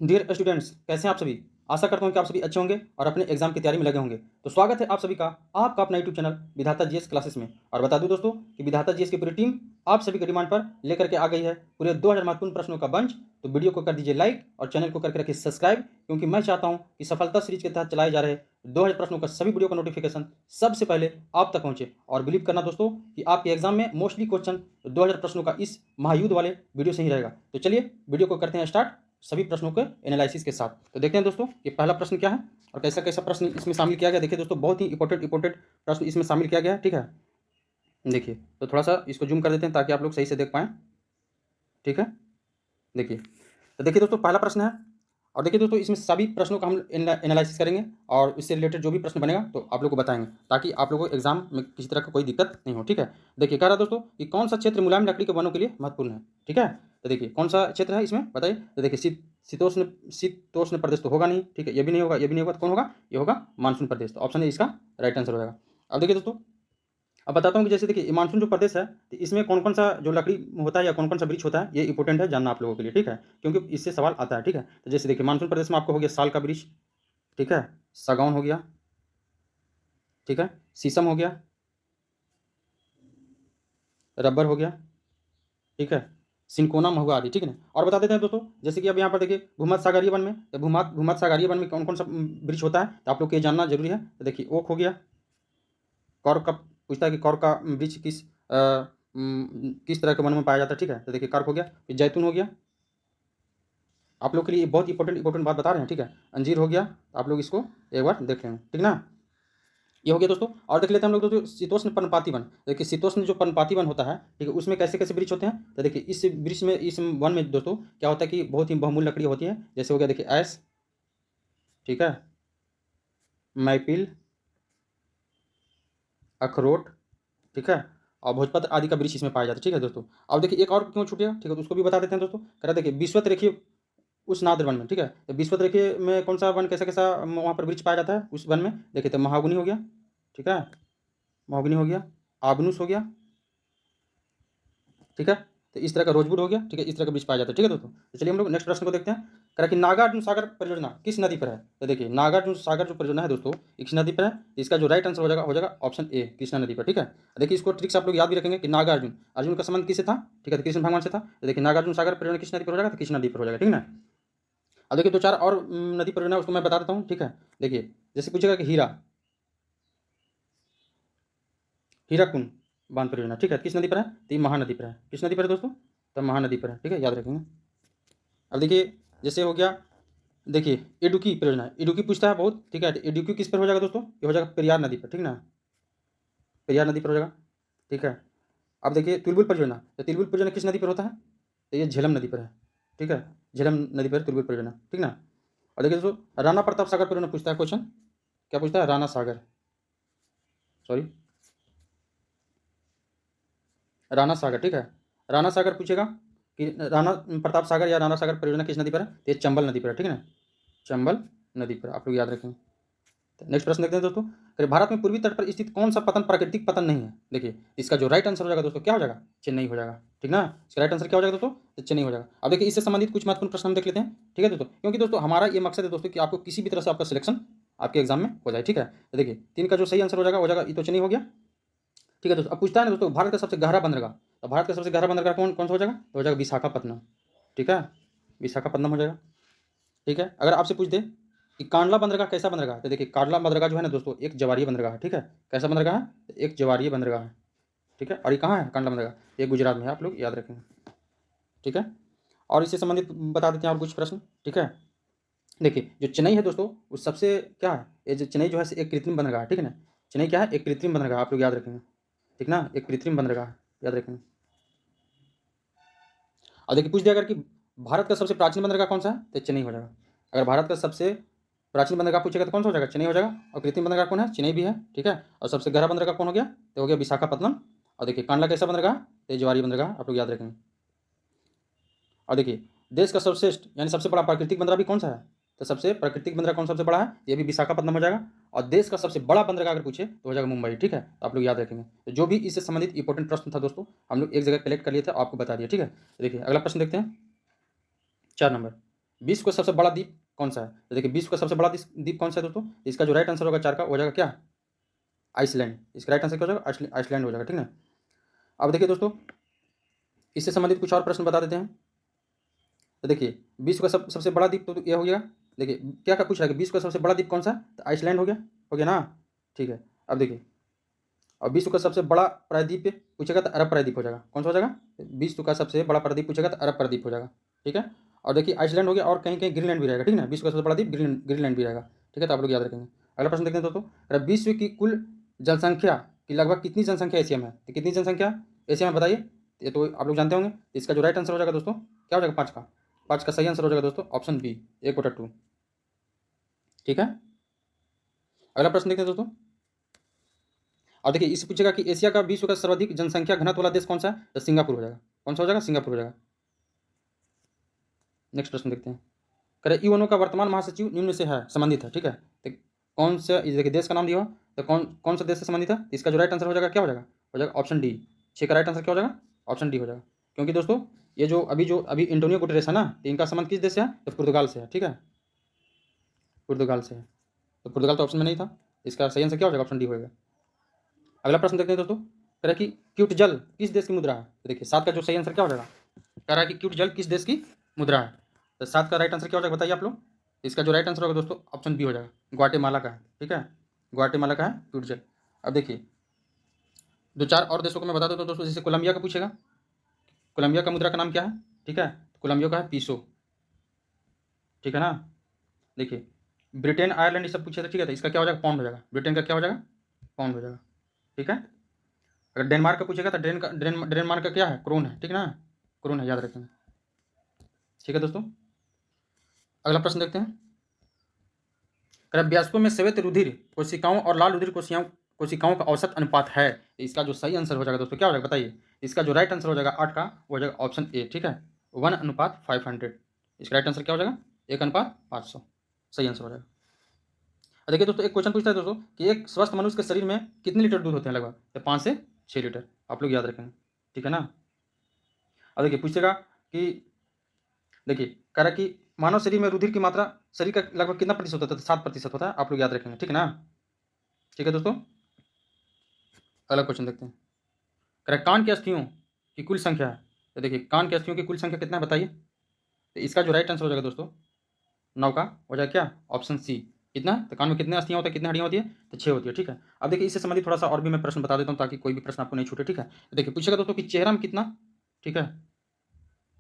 Dear students, कैसे हैं आप सभी? आशा करता हूँ कि आप सभी अच्छे होंगे और अपने एग्जाम की तैयारी में लगे होंगे। तो स्वागत है आप सभी का आपका अपना यूट्यूब चैनल विधाता जीएस क्लासेस में। और बता दूं दोस्तों कि विधाता जीएस की पूरी टीम आप सभी की डिमांड पर लेकर के आ गई है पूरे 2000 महत्वपूर्ण प्रश्नों का बंच। तो वीडियो को कर दीजिए लाइक और चैनल को करके रखिए सब्सक्राइब, क्योंकि मैं चाहता हूँ कि सफलता सीरीज के तहत चलाए जा रहे 2000 प्रश्नों का सभी वीडियो का नोटिफिकेशन सबसे पहले आप तक पहुंचे। और बिलीव करना दोस्तों कि आपके एग्जाम में मोस्टली क्वेश्चन 2000 प्रश्नों का इस महायुद्ध वाले वीडियो से ही रहेगा। तो चलिए वीडियो को करते हैं स्टार्ट सभी प्रश्नों के एनालिसिस के साथ। तो देखते हैं दोस्तों कि पहला प्रश्न क्या है और कैसा कैसा प्रश्न इसमें शामिल किया गया। देखिए दोस्तों, बहुत ही इंपॉर्टेंट प्रश्न इसमें शामिल किया गया है। ठीक है, देखिए तो थोड़ा सा इसको जूम कर देते हैं ताकि आप लोग सही से देख पाएँ। ठीक है, देखिए तो देखिए दोस्तों, पहला प्रश्न है और देखिए दोस्तों, इसमें सभी प्रश्नों का हम एनालिसिस करेंगे और इससे रिलेटेड जो भी प्रश्न बनेगा तो आप लोग को बताएंगे, ताकि आप लोगों को एग्जाम में किसी तरह का कोई दिक्कत नहीं हो। ठीक है, देखिए कह रहा है दोस्तों कि कौन सा क्षेत्र मुलायम लकड़ी के वनों के लिए महत्वपूर्ण है। ठीक है, तो देखिए कौन सा क्षेत्र है इसमें बताइए। तो देखिए शीतोष्ण प्रदेश तो होगा नहीं। ठीक है, ये भी नहीं होगा, ये भी नहीं होगा, तो कौन होगा? ये होगा मानसून प्रदेश। तो ऑप्शन है इसका राइट आंसर हो जाएगा। अब देखिए दोस्तों, अब बताता हूँ कि जैसे देखिए ये मानसून जो प्रदेश है, तो इसमें कौन कौन सा जो लकड़ी होता है या कौन कौन सा वृक्ष होता है, ये इंपॉर्टेंट है जानना आप लोगों के लिए। ठीक है, क्योंकि इससे सवाल आता है। ठीक है, तो जैसे देखिए मानसून प्रदेश में आपको हो गया साल का वृक्ष, ठीक है, सागौन हो गया, ठीक है, शीशम हो गया, रबर हो गया, ठीक है, सिंकोना महुआ आदि। ठीक है ना। और बता देते हैं दोस्तों, जैसे कि अब यहाँ पर देखिए भूमध्य सागरीय वन में, तो भूमध्य सागरीय वन में कौन कौन सा वृक्ष होता है, तो आप लोग को ये जानना जरूरी है। तो देखिए ओक हो गया, कॉर्क का पूछता है कि कॉर्क का वृक्ष किस तरह के वन में पाया जाता है। ठीक है, तो देखिए कॉर्क हो गया, फिर जैतून हो गया। आप लोग के लिए बहुत इंपॉर्टेंट बात बता रहे हैं। ठीक है, अंजीर हो गया, तो आप लोग इसको एक बार देख लेंगे। ठीक ना, ये हो गया दोस्तों। और देख लेते हैं हम लोग दोस्तों शीतोष्ण पर्णपाती वन। देखिए शीतोष्ण जो पर्णपाती वन होता है, ठीक है, उसमें कैसे कैसे वृक्ष होते हैं। तो देखिए इस वृक्ष में, इस वन में दोस्तों क्या होता है कि बहुत ही बहुमूल्य लकड़ी होती है। जैसे हो गया देखिए ऐस, ठीक है, मैपिल, अखरोट, ठीक है, और भोजपत्र आदि का वृक्ष इसमें पाया जाता है। ठीक है दोस्तों, अब देखिए एक और क्यों छूट गया, ठीक है, तो उसको भी बता देते हैं दोस्तों। कह रहा देखिए विश्वत रेखीय उस नाद्र वन में। ठीक है, तो विश्वत रेखीय में कौन सा वन कैसा कैसा वहाँ पर वृक्ष पाया जाता है उस वन में। देखिए तो महागुनी हो गया, ठीक है, महागुनी हो गया, आबनूस हो गया, ठीक है, तो इस तरह का रोजवुड हो गया। ठीक है, इस तरह का वृक्ष पाया जाता है। ठीक है दोस्तों, तो चलिए हम लोग नेक्स्ट प्रश्न को देखते हैं। कह कि नागार्जुन सागर परियोजना किस नदी पर है। तो देखिए नागार्जुन सागर जो परियोजना है दोस्तों, किस नदी पर है। इसका जो राइट आंसर हो जाएगा ऑप्शन ए, कृष्णा नदी पर। ठीक है, देखिए इसको ट्रिक्स आप लोग याद भी रखेंगे कि नागार्जुन, अर्जुन का संबंध किससे था। ठीक है, तो कृष्ण भगवान से था। तो देखिए नागार्जुन सागर परियोजना किस नदी पर हो जाएगा, तो कृष्णा नदी पर हो जाएगा। ठीक है ना। अब देखिए दो चार और नदी परियोजना उसको मैं बता देता हूँ। ठीक है, देखिए जैसे पूछेगा कि हीराकुंड बांध परियोजना, ठीक है, किस नदी पर है, तो ये महानदी पर है। किस नदी पर है दोस्तों, तो महानदी पर है। ठीक है, याद रखेंगे। अब देखिए जैसे हो गया, देखिए इडुक्की परियोजना, इडुक्की पूछता है बहुत। ठीक है, इडुक्की किस पर हो जाएगा दोस्तों, ये हो जाएगा पेरियार नदी पर। ठीक ना, पेरियार नदी पर हो जाएगा। ठीक है, अब देखिए तुलबुल परियोजना, तो तुलबुल परियोजना किस नदी पर होता है, तो ये झेलम नदी पर है। ठीक है, झेलम नदी पर तुलबुल परियोजना। ठीक ना। और देखिए दोस्तों राणा प्रताप सागर परियोजना पूछता है क्वेश्चन, क्या पूछता है, राणा सागर, सॉरी राणा सागर। ठीक है, राणा सागर पूछेगा कि राणा प्रताप सागर या राणा सागर परियोजना किस नदी पर है, तो ये चंबल नदी पर है। ठीक है ना, चंबल नदी पर, आप लोग याद रखेंगे। नेक्स्ट प्रश्न देखते हैं दोस्तों। अरे भारत में पूर्वी तट पर स्थित कौन सा पतन प्राकृतिक पतन नहीं है। देखिए इसका जो राइट आंसर हो जाएगा दोस्तों क्या हो जाएगा, चेन्नई हो जाएगा। ठीक ना, इसका राइट आंसर क्या हो जाएगा दोस्तों, तो चेन्नई हो जाएगा। अब देखिए इससे संबंधित कुछ महत्वपूर्ण प्रश्न हम देख लेते हैं। ठीक है दोस्तों, क्योंकि दोस्तों हमारा ये मकसद है दोस्तों कि आपको किसी भी तरह से आपका सिलेक्शन आपके एग्जाम में हो जाए। ठीक है, तो देखिए तीन का जो सही आंसर हो जाएगा ये तो चेन्नई हो गया। ठीक है दोस्तों, अब पूछता है ना दोस्तों भारत का सबसे गहरा बंदरगाह, तो भारत का सबसे गहरा बंदरगाह कौन कौन सा हो जाएगा, तो हो जाएगा विशाखापट्टनम। ठीक है, विशाखापट्टनम हो जाएगा। ठीक है, अगर आपसे पूछ दे कि कांडला बंदरगाह कैसा बंदरगाह है, तो देखिए कांडला बंदरगाह जो है ना दोस्तों, एक जवारीय बंदरगाह है। ठीक है, कैसा बंदरगाह है, तो एक जवारीय बंदरगाह है। ठीक है, और ये कहाँ है कांडला बंदरगाह, ये गुजरात में है, आप लोग याद रखेंगे। ठीक है, और इससे संबंधित बता देते हैं और कुछ प्रश्न। ठीक है, देखिए जो चेन्नई है दोस्तों, वो सबसे क्या है, ये जो चेन्नई जो है एक कृत्रिम बंदरगाह है। ठीक है ना, चेन्नई क्या है, एक कृत्रिम बंदरगाह, आप लोग याद रखेंगे। ठीक ना, एक कृत्रिम बंदरगाह याद रखेंगे। और देखिए पूछ दिया अगर कि भारत का सबसे प्राचीन बंदरगाह कौन सा है, तो चेन्नई हो जाएगा। अगर भारत का सबसे प्राचीन बंदरगाह पूछेगा तो कौन सा हो जाएगा, चेन्नई हो जाएगा। और कृत्रिम बंदरगाह कौन है, चेन्नई भी है। ठीक है, और सबसे गहरा बंदरगाह कौन हो गया, तो हो गया विशाखापट्टनम। और देखिए कांडला कैसा बंदरगाह, तो जवारी बंदरगाह, आप लोग याद रखेंगे। और देखिए देश का सर्वश्रेष्ठ यानी सबसे बड़ा प्राकृतिक बंदरगाह भी कौन सा है, तो सबसे प्राकृतिक बंदरगाह कौन सबसे बड़ा है, ये भी विशाखापट्टनम हो जाएगा। और देश का सबसे बड़ा बंदरगाह अगर पूछे तो हो जाएगा मुंबई। ठीक है, तो आप लोग याद रखेंगे। तो जो भी इससे संबंधित इंपॉर्टेंट प्रश्न था दोस्तों, हम लोग एक जगह कलेक्ट कर लिए थे, आपको बता दिया। ठीक है, देखिए अगला प्रश्न देखते हैं, 4 नंबर। विश्व का सबसे बड़ा द्वीप कौन सा है? तो देखिए विश्व का सबसे बड़ा द्वीप कौन सा है दोस्तों? इसका जो राइट आंसर होगा 4 का हो जाएगा क्या? आइसलैंड। इसका राइट आंसर क्या हो जाएगा? आइसलैंड हो जाएगा, ठीक ना। अब देखिए दोस्तों, इससे संबंधित कुछ और प्रश्न बता देते हैं। तो देखिए विश्व का सबसे बड़ा द्वीप तो ये हो गया। देखिए क्या क्या पूछ रहा है कि विश्व का सबसे बड़ा द्वीप कौन सा? तो आइसलैंड हो गया ना, ठीक है। अब देखिए, और विश्व का सबसे बड़ा प्रायद्वीप पूछेगा तो अरब प्रायद्वीप हो जाएगा। कौन सा हो जाएगा? विश्व का सबसे बड़ा प्रायद्वीप पूछेगा तो अरब प्रायद्वीप हो जाएगा, ठीक है। और देखिए आइसलैंड हो गया, और कहीं कहीं ग्रीनलैंड भी रहेगा, ठीक ना। विश्व का सबसे बड़ा द्वीप ग्रीनलैंड भी रहेगा, ठीक है। तो आप लोग याद रखेंगे। अगला प्रश्न देखते हैं दोस्तों, विश्व की कुल जनसंख्या की लगभग कितनी जनसंख्या एशिया में है? तो कितनी जनसंख्या एशिया में बताइए? ये तो आप लोग जानते होंगे। इसका जो राइट आंसर हो जाएगा दोस्तों क्या हो जाएगा? 5 का। 5 का सही आंसर हो जाएगा दोस्तों ऑप्शन बी, 1/2, ठीक है। अगला प्रश्न देखते हैं दोस्तों, और देखिए इससे पूछेगा कि एशिया का विश्व का सर्वाधिक जनसंख्या घनत्व वाला देश कौन सा है? तो सिंगापुर हो जाएगा। कौन सा हो जाएगा? सिंगापुर हो जाएगा। नेक्स्ट प्रश्न देखते हैं, करें यूएनओ का वर्तमान महासचिव निम्न से है संबंधित है, ठीक है। तो कौन सा देखिए देश का नाम दिया हो, तो कौन कौन सा देश से संबंधित है? इसका जो राइट आंसर हो जाएगा क्या हो जाएगा? हो जाएगा ऑप्शन डी। 6 का राइट आंसर क्या हो जाएगा? ऑप्शन डी हो जाएगा। क्योंकि दोस्तों ये जो अभी एंटोनियो गुटेरेस है ना, तो इनका संबंध किस देश से है? तो पुर्तगाल से है, ठीक है। पुर्तगाल से है। तो पुर्तगाल तो ऑप्शन में नहीं था, इसका सही आंसर क्या हो जाएगा? ऑप्शन डी होगा। अगला प्रश्न देखते हैं दोस्तों, कह रहा है कि क्यूट जल किस देश की मुद्रा है? तो देखिए 7 का जो सही आंसर क्या हो जाएगा? कह रहा है कि क्यूट जल किस देश की मुद्रा है? तो 7 का राइट आंसर क्या हो जाएगा बताइए आप लोग? इसका जो राइट आंसर होगा दोस्तों ऑप्शन बी हो जाएगा, ग्वाटेमाला का है, ठीक है। ग्वाटेमाला का है क्यूट जल। अब देखिए 2-4 और देशों को मैं बता देता हूँ दोस्तों, जैसे कोलंबिया का पूछेगा, कोलंबिया का मुद्रा का नाम क्या है? ठीक है, कोलंबिया का है पीसो, ठीक है ना। देखिए ब्रिटेन आयरलैंड ये सब पूछे थे, ठीक है। तो इसका क्या हो जाएगा? पाउंड हो जाएगा। ब्रिटेन का क्या हो जाएगा? पाउंड हो जाएगा, ठीक है। अगर डेनमार्क का पूछेगा तो डेनमार्क का क्या है? क्रोन है, ठीक है ना। क्रोन है, याद रखेंगे, ठीक है दोस्तों। अगला प्रश्न देखते हैं, वयस्कों में श्वेत रुधिर कोशिकाओं और लाल रुधिर कोशिकाओं का औसत अनुपात है। तो इसका जो सही आंसर हो जाएगा दोस्तों क्या हो जाएगा बताइए? इसका जो राइट आंसर हो जाएगा 8 का, वो हो जाएगा ऑप्शन ए, ठीक है, 1:500। इसका राइट आंसर क्या हो जाएगा? 1:500 सही आंसर हो जाएगा। देखिए दोस्तों एक क्वेश्चन पूछता है दोस्तों कि एक स्वस्थ मनुष्य के शरीर में कितने लीटर दूध होते हैं? लगभग तो 5 से 6 लीटर, आप लोग याद रखेंगे, ठीक है ना। अब देखिए पूछेगा कि देखिए कह रहा है कि मानव शरीर में रुधिर की मात्रा शरीर का लगभग कितना प्रतिशत होता है? तो 7% होता है, आप लोग याद रखेंगे, ठीक है ना। ठीक है दोस्तों, अगला क्वेश्चन देखते हैं, कह रहा है कान की अस्थियों की कुल संख्या है। तो देखिए कान की अस्थियों की कुल संख्या कितना है बताइए? तो इसका जो राइट आंसर हो जाएगा दोस्तों 9 का हो जाएगा क्या? Option C. कितना? तो कान में कितने अस्थियाँ होती है, कितनी हड्डियाँ होती है? तो 6 होती है, ठीक है। अब देखिए इससे संबंधित थोड़ा सा और भी मैं प्रश्न बता देता हूँ ताकि कोई भी प्रश्न आपको नहीं छूटे, ठीक है। तो देखिए पूछेगा दोस्तों कि चेहरा में कितना, ठीक है,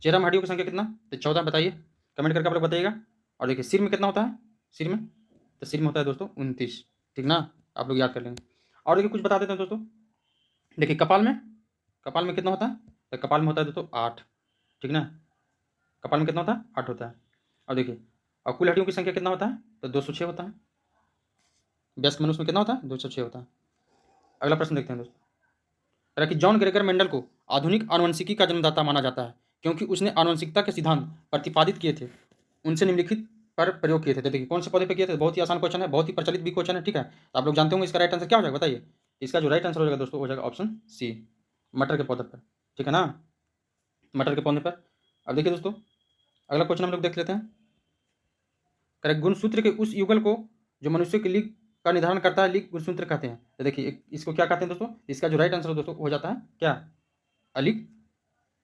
चेहरा में हड्डियों की संख्या कितना? तो 14 बताइए, कमेंट करके आप लोग बताइएगा। और देखिए सिर में कितना होता है? सिर में, तो सिर में होता है दोस्तों 29, ठीक ना, आप लोग याद कर लेंगे। और देखिए कुछ बता देते हैं दोस्तों, देखिए कपाल में कितना होता है? तो कपाल में होता है दोस्तों 8, ठीक ना। कपाल में कितना होता है? 8 होता है। और देखिए और कुल हड्डियों की संख्या कितना होता है? तो 206 होता है। व्यस्क मनुष्य में कितना होता है? 206 होता है। अगला प्रश्न देखते हैं दोस्तों, कह रहा है कि जॉन ग्रेगर मेंडल को आधुनिक आनुवंशिकी का जन्मदाता माना जाता है क्योंकि उसने आनुवंशिकता के सिद्धांत प्रतिपादित किए थे, उनसे निम्नलिखित पर प्रयोग किए थे। तो देखिए कौन से पौधे पे किए थे? बहुत ही आसान क्वेश्चन है, बहुत ही प्रचलित भी क्वेश्चन है, ठीक है। तो आप लोग जानते होंगे इसका राइट आंसर क्या हो जाएगा बताइए? इसका जो राइट आंसर हो जाएगा दोस्तों हो जाएगा ऑप्शन सी, मटर के पौधे पर, ठीक है ना, मटर के पौधे पर। अब देखिए दोस्तों अगला क्वेश्चन हम लोग देख लेते हैं, करेक्ट गुणसूत्र के उस युगल को जो मनुष्य की लिंग का निर्धारण करता है लिंग गुणसूत्र कहते हैं। तो देखिए इसको क्या कहते हैं दोस्तों? इसका जो राइट आंसर दोस्तों हो जाता है क्या? अलिंग,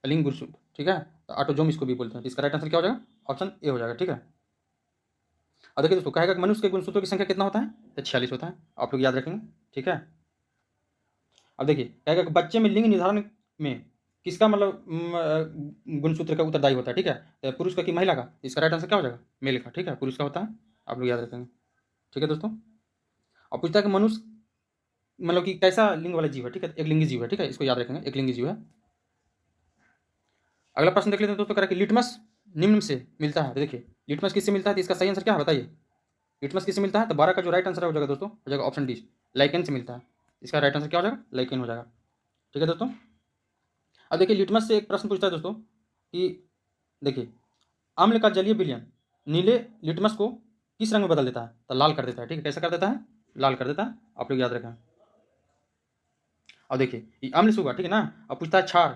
अलिंग गुणसूत्र, ठीक है। तो ऑटोजोम इसको भी बोलते हैं। तो इसका राइट आंसर क्या हो जाएगा? ऑप्शन ए हो जाएगा, ठीक है। और देखिए दोस्तों कहेगा कि मनुष्य के गुणसूत्रों की संख्या कितना होता है? तो 46 होता है, आप लोग याद रखेंगे, ठीक है। अब देखिए कहेगा कि बच्चे में लिंग निर्धारण में किसका मतलब गुणसूत्र का उत्तरदायी होता है, ठीक है। तो पुरुष का कि महिला का? इसका राइट आंसर क्या हो जाएगा? मेल का, ठीक है, पुरुष का होता है, आप लोग याद रखेंगे, ठीक है दोस्तों। और पूछता है कि मनुष्य मतलब कि कैसा लिंग वाला जीव है, ठीक है, एक लिंगी जीव है, ठीक है, इसको याद रखेंगे, एक लिंगी जीव है। अगला प्रश्न देख लेते हैं दोस्तों, कह रहा है कि लिटमस निम्न से मिलता है। तो देखिए लिटमस किससे मिलता है? तो इसका सही आंसर क्या है बताइए? लिटमस किससे मिलता है? तो 12 का जो राइट आंसर हो जाएगा दोस्तों हो जाएगा ऑप्शन डी, लाइकेन से मिलता है। इसका राइट आंसर क्या हो जाएगा? लाइकेन हो जाएगा, ठीक है दोस्तों। अब देखिए लिटमस से एक प्रश्न पूछता है दोस्तों कि देखिए अम्ल का जलीय विलयन नीले लिटमस को किस रंग में बदल देता है? तो लाल कर देता है, ठीक है, कैसा कर देता है? लाल कर देता है, आप लोग याद रखें। अब देखिए ये अम्ल से हुआ, ठीक है ना। अब पूछता है क्षार,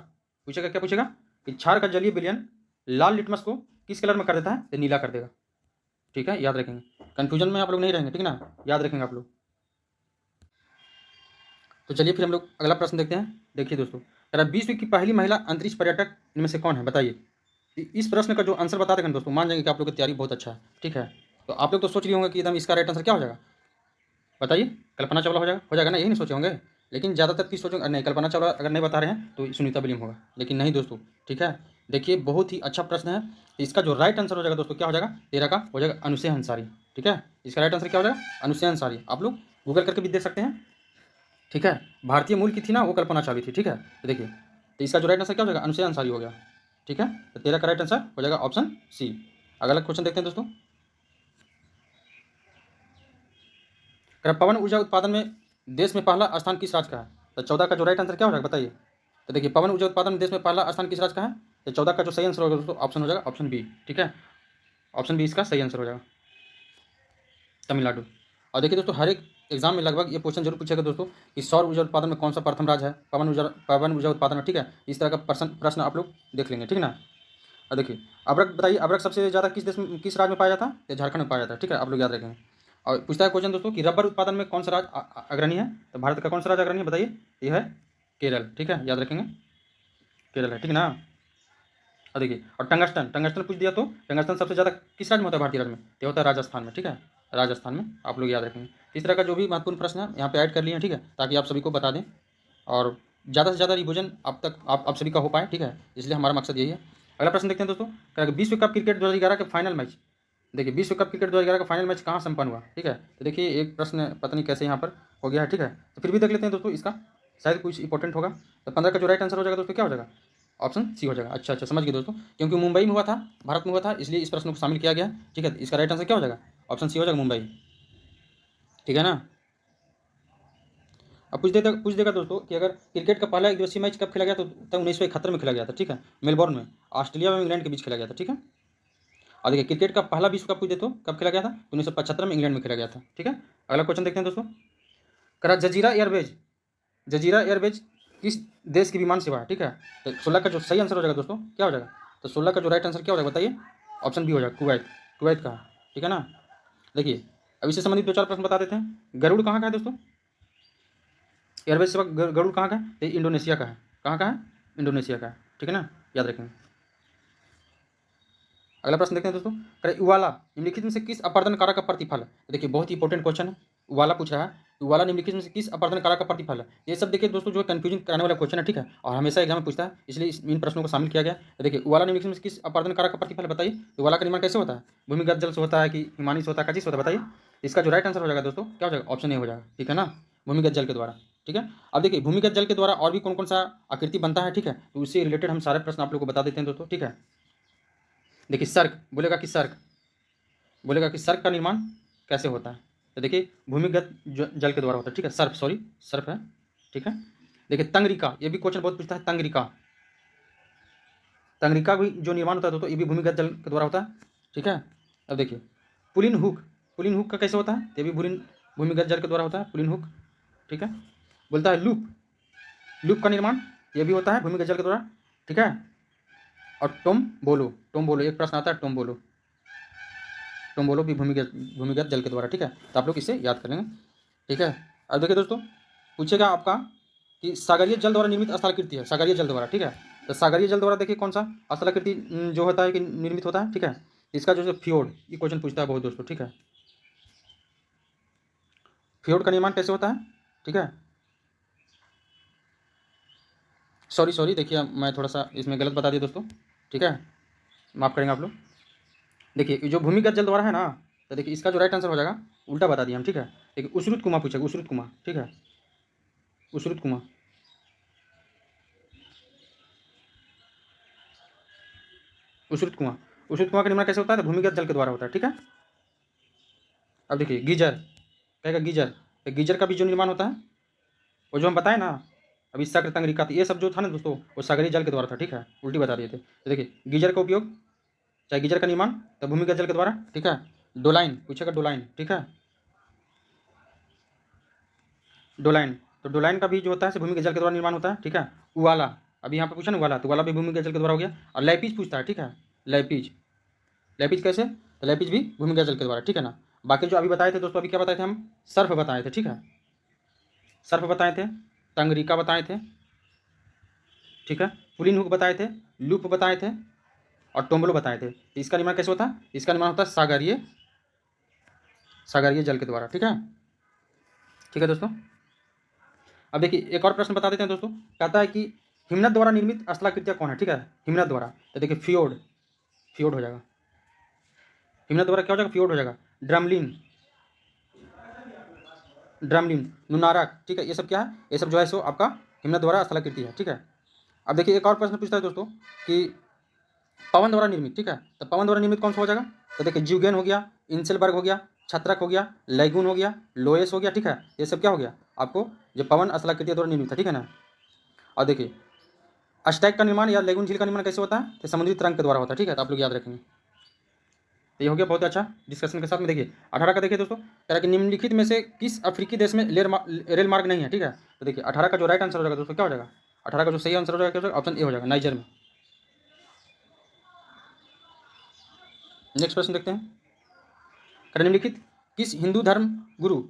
पूछेगा क्या पूछेगा कि क्षार का जलीय विलयन लाल लिटमस को किस कलर में कर देता है तो नीला कर देगा। ठीक है, याद रखेंगे, कन्फ्यूजन में आप लोग नहीं रहेंगे, ठीक ना, याद रखेंगे आप लोग। तो चलिए फिर हम लोग अगला प्रश्न देखते हैं। देखिए दोस्तों, कह रहा विश्व की पहली महिला अंतरिक्ष पर्यटक इनमें से कौन है, बताइए। इस प्रश्न का जो आंसर बता देंगे दोस्तों, मान जाएंगे कि आप लोग की तैयारी बहुत अच्छा है। ठीक है, तो आप लोग तो सोच लिए होंगे कि एकदम इसका राइट आंसर क्या हो जाएगा, बताइए। कल्पना चावला हो जाएगा ना, यही नहीं सोचे होंगे। लेकिन ज़्यादातर किस सोचेंगे, नहीं कल्पना चावला अगर नहीं बता रहे हैं तो सुनीता विलियम होगा, लेकिन नहीं दोस्तों। ठीक है, देखिए बहुत ही अच्छा प्रश्न है। इसका जो राइट आंसर हो जाएगा दोस्तों, क्या हो जाएगा, 13 का हो जाएगा अनुसया अंसारी। ठीक है, इसका राइट आंसर क्या हो जाएगा, अनुसया अंसारी। आप लोग गूगल करके भी देख सकते हैं। ठीक है, भारतीय मूल की थी ना, वो कल्पना चावला थी। ठीक है, तो देखिए, तो इसका जो राइट आंसर क्या हो जाएगा, अनुसया अंसारी हो गया। ठीक है, तो 13 का राइट आंसर हो जाएगा ऑप्शन सी। अगला क्वेश्चन देखते हैं दोस्तों। पवन ऊर्जा उत्पादन में देश में पहला स्थान किस राज्य का है, तो 14 का जो राइट आंसर क्या हो जाएगा, बताइए। तो देखिए, पवन ऊर्जा उत्पादन में देश में पहला स्थान किस राज्य का है, तो 14 का जो सही आंसर होगा दोस्तों, ऑप्शन हो जाएगा ऑप्शन बी। ठीक है, ऑप्शन बी इसका सही आंसर हो जाएगा, तमिलनाडु। और देखिए दोस्तों, हर एक एग्जाम में लगभग ये क्वेश्चन जरूर पूछेगा दोस्तों कि सौर ऊर्जा उत्पादन में कौन सा प्रथम राज्य है, पवन ऊर्जा उत्पादन में। ठीक है, इस तरह का प्रश्न आप लोग देख लेंगे, ठीक है ना। और देखिए, अब्रक बताइए, अब्रक सबसे ज़्यादा किस देश में, किस राज्य में पाया जाता है, ये झारखंड में पाया जाता है। ठीक है, आप लोग याद रखेंगे। और पूछता है क्वेश्चन दोस्तों कि रबर उत्पादन में कौन सा राज्य अग्रणी है, तो भारत का कौन सा राज्य अग्रणी है, बताइए। ये है केरल। ठीक है, याद रखेंगे, केरल है, ठीक है ना। और देखिए, और टंगस्टन, टंगस्टन पूछ दिया तो टंगस्टन सबसे ज़्यादा किस राज्य में होता है, भारतीय राज्य में, तो होता है राजस्थान में। ठीक है, राजस्थान में, आप लोग याद रखेंगे। इस तरह का जो भी महत्वपूर्ण प्रश्न है यहाँ पे ऐड कर लिए हैं, ठीक है, ताकि आप सभी को बता दें और ज़्यादा से ज़्यादा रिविजन आप तक आप सभी का हो पाए। ठीक है, इसलिए हमारा मकसद यही है। अगला प्रश्न देखते हैं दोस्तों, क्या विश्व कप क्रिकेट 2011 के फाइनल मैच, देखिए विश्व कप क्रिकेट 2011 का फाइनल मैच कहाँ संपन्न हुआ। ठीक है, तो देखिए एक प्रश्न पता नहीं कैसे यहाँ पर हो गया है। ठीक है, तो फिर भी देख लेते हैं दोस्तों, इसका शायद कुछ इंपॉर्टेंट होगा। तो 15 का जो राइट आंसर हो जाएगा दोस्तों, क्या हो जाएगा, ऑप्शन सी हो जाएगा। अच्छा अच्छा, समझ गए दोस्तों, क्योंकि मुंबई में हुआ था, भारत में हुआ था, इसलिए इस प्रश्न को शामिल किया गया। ठीक है, इसका राइट आंसर क्या हो जाएगा, ऑप्शन सी हो जाएगा, मुंबई। ठीक है ना। अब पूछ देगा दोस्तों कि अगर क्रिकेट का पहला एक दिवसीय मैच कब खेला गया, तो 1971 में खेला गया था। ठीक है, मेलबोर्न में, ऑस्ट्रेलिया में इंग्लैंड के बीच खेला गया था। ठीक है, और देखिए क्रिकेट का पहला विश्व कप पूछ दे तो कब खेला गया था, 1975 में इंग्लैंड में खेला गया था। ठीक है, अगला क्वेश्चन देखते हैं दोस्तों, करा जजीरा एयरवेज किस देश की विमान सेवा है। ठीक है, तो 16 का जो सही आंसर हो जाएगा दोस्तों, क्या हो जाएगा, तो 16 का जो राइट आंसर क्या हो जाएगा, बताइए। ऑप्शन बी हो जाएगा, कुवैत, कुवैत का। ठीक है ना। देखिए, अब इससे संबंधित 2-4 प्रश्न बता देते हैं। गरुड़ कहाँ का है दोस्तों, एयरवेज सेवा गरुड़ कहाँ का है, तो इंडोनेशिया का है। कहाँ का है, इंडोनेशिया का है। ठीक है ना, याद रखेंगे। अगला प्रश्न देखते हैं दोस्तों, करें उवाला निम्नलिखित में से किस अपरदन कारक का प्रतिफल है। तो देखिए बहुत ही इंपॉर्टेंट क्वेश्चन है, उवाला पूछ रहा है, उवाला निम्नलिखित में से किस अपरदन कारक का प्रतिफल है। ये सब देखिए दोस्तों, जो कंफ्यूजन कराने वाला क्वेश्चन है। ठीक है, और हमेशा एग्जाम में पूछता है, इसलिए इन प्रश्नों को शामिल किया गया। तो देखिए, उवाला निम्नलिखित में से किस अपरदन कारक का प्रतिफल है, बताइए। उवाला का निर्माण कैसे होता है, भूमिगत जल से होता है कि हिमानी से होता है, का चीज़ होता है, बताइए। इसका जो राइट आंसर हो जाएगा दोस्तों, क्या हो जाएगा, ऑप्शन ए हो जाएगा। ठीक है ना, भूमिगत जल के द्वारा। ठीक है, अब देखिए भूमिगत जल के द्वारा और भी कौन कौन सा आकृति बनता है। ठीक है, तो उससे रिलेटेड हम सारे प्रश्न आप लोग को बता देते हैं दोस्तों। ठीक है, देखिए सर्क बोलेगा कि सर्प का निर्माण कैसे होता है, तो देखिए भूमिगत जल के द्वारा होता है। ठीक है, सर्प है। ठीक है, देखिए तंगरिका, ये भी क्वेश्चन बहुत पूछता है, तंगरिका भी जो निर्माण होता है दोस्तों, ये भी भूमिगत जल के द्वारा होता है। ठीक है, अब देखिए पुलिन हुक का कैसे होता है, ये भी भूमिगत जल के द्वारा होता है, पुलिन हुक। ठीक है, बोलता है लूप का निर्माण, ये भी होता है भूमिगत जल के द्वारा। ठीक है, और टोम बोलो एक प्रश्न आता है, टोम्बोलो भी भूमिगत जल के द्वारा। ठीक है, तो आप लोग इसे याद करेंगे। ठीक है, अब देखिए दोस्तों, पूछेगा आपका कि सागरीय जल द्वारा निर्मित स्थलाकृति है, सागरीय जल द्वारा। ठीक है, तो सागरीय जल द्वारा देखिए कौन सा स्थलाकृति जो होता है कि निर्मित होता है। ठीक है, इसका जो है फ्योर्ड, ये क्वेश्चन पूछता है बहुत दोस्तों। ठीक है, फ्योर्ड का निर्माण कैसे होता है। ठीक है, सॉरी देखिए मैं थोड़ा सा इसमें गलत बता दिया दोस्तों। ठीक है, माफ़ करेंगे आप लोग। देखिए जो भूमिगत जल द्वारा है ना, तो देखिए इसका जो राइट आंसर हो जाएगा, उल्टा बता दिया हम। ठीक है, देखिए उशरुत कुआं पूछेगा, उशरुत कुआं। ठीक है, उशरुत कुआं, उशरुत कुआं का निर्माण कैसे होता है, तो भूमिगत जल के द्वारा होता है। ठीक है, अब देखिए गीजर कहेगा, गीजर का भी जो निर्माण होता है, वो जो हम बताए ना अभी, सक्र तंगरिका, तो ये सब जो था ना दोस्तों, वो सागरीय जल के द्वारा था। ठीक है, उल्टी बता दिए थे। तो देखिए गीजर का उपयोग, चाहे गीजर का निर्माण, तो भूमिगत जल के द्वारा। ठीक है, डोलाइन पूछेगा, डोलाइन। ठीक है, डोलाइन, तो डोलाइन का भी जो होता है भूमिगत जल के द्वारा निर्माण होता है। ठीक है, उवाला, अभी यहाँ पे पूछा ना उवाला, तो उवाला भी भूमिगत जल के द्वारा हो गया। और लैपीज पूछता है। ठीक है, लैपीज, लैपिज कैसे? तो लैपिज भी भूमिगत जल के द्वारा, ठीक है ना। बाकी जो अभी बताए थे दोस्तों, अभी क्या बताए थे हम? सर्फ बताए थे, ठीक है, सर्फ बताए थे, तंगरिका बताए थे, ठीक है, पुलिन हुक बताए थे, लूप बताए थे और टोम्बलो बताए थे। तो इसका निर्माण कैसे होता है? इसका निर्माण होता है सागरीय जल के द्वारा, ठीक है। ठीक है दोस्तों, अब देखिए एक और प्रश्न बता देते हैं दोस्तों। कहता है कि हिमनद द्वारा निर्मित स्थलाकृतियाँ कौन है? ठीक है, हिमनद द्वारा, तो देखिए फियोर्ड, फियोर्ड हो जाएगा। हिमनद द्वारा क्या हो जाएगा? फियोर्ड हो जाएगा। ड्रमलिन, ड्रमलिन, नुनारक, ठीक है, ये सब क्या है? ये सब जो है सो आपका हिमनद द्वारा स्थलाकृति है, ठीक है। अब देखिए एक और प्रश्न पूछता है दोस्तों कि पवन द्वारा निर्मित, ठीक है, तो पवन द्वारा निर्मित कौन सा हो जाएगा? तो देखिए ज्यूगेन हो गया, इंसेलबर्ग हो गया, छत्रक हो गया, लैगून हो गया, लोएस हो गया, ठीक है, ये सब क्या हो गया आपको? जो पवन स्थलाकृतियों द्वारा निर्मित है, ठीक है ना। और देखिए अस्टैक का निर्माण या लेगुन झील का निर्माण कैसे होता है? तो समुद्री तरंग के द्वारा होता है, ठीक है, तो आप लोग याद रखेंगे। तो ये हो गया बहुत अच्छा डिस्कशन के साथ में। देखिए 18 का देखिए दोस्तों, कह रहा है कि निम्नलिखित में से किस अफ्रीकी देश में रेल मार्ग नहीं है? ठीक है, तो देखिए 18 का जो राइट आंसर हो जाएगा दोस्तों क्या हो जाएगा? 18 का जो सही आंसर हो जाएगा क्या हो जाएगा? ऑप्शन ए हो जाएगा, नाइजर में। नेक्स्ट प्रश्न देखते हैं। कह रहा है निम्नलिखित किस हिंदू धर्म गुरु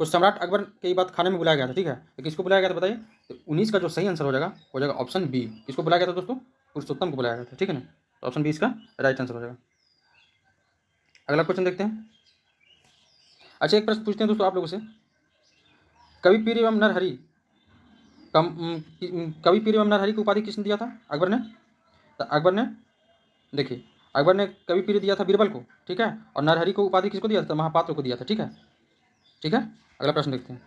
को सम्राट अकबर के बाद खाने में बुलाया गया था? ठीक है, तो किसको बुलाया गया था बताइए? तो 19 का जो सही आंसर हो जाएगा ऑप्शन बी। किसको बुलाया गया था दोस्तों? पुरुषोत्तम को बुलाया गया था, ठीक है ना, तो ऑप्शन बी इसका राइट आंसर हो जाएगा। अगला क्वेश्चन देखते हैं। अच्छा एक प्रश्न पूछते हैं दोस्तों आप लोगों से। कवि पीर एवं नरहरि कवि पीर एवं नरहरि की उपाधि किसने दिया था अकबर ने? तो अकबर ने, देखिए अकबर ने कवि पीर दिया था बीरबल को, ठीक है, और नरहरि को उपाधि किसको दिया था? तो महापात्र को दिया था, ठीक है। ठीक है, अगला प्रश्न देखते हैं।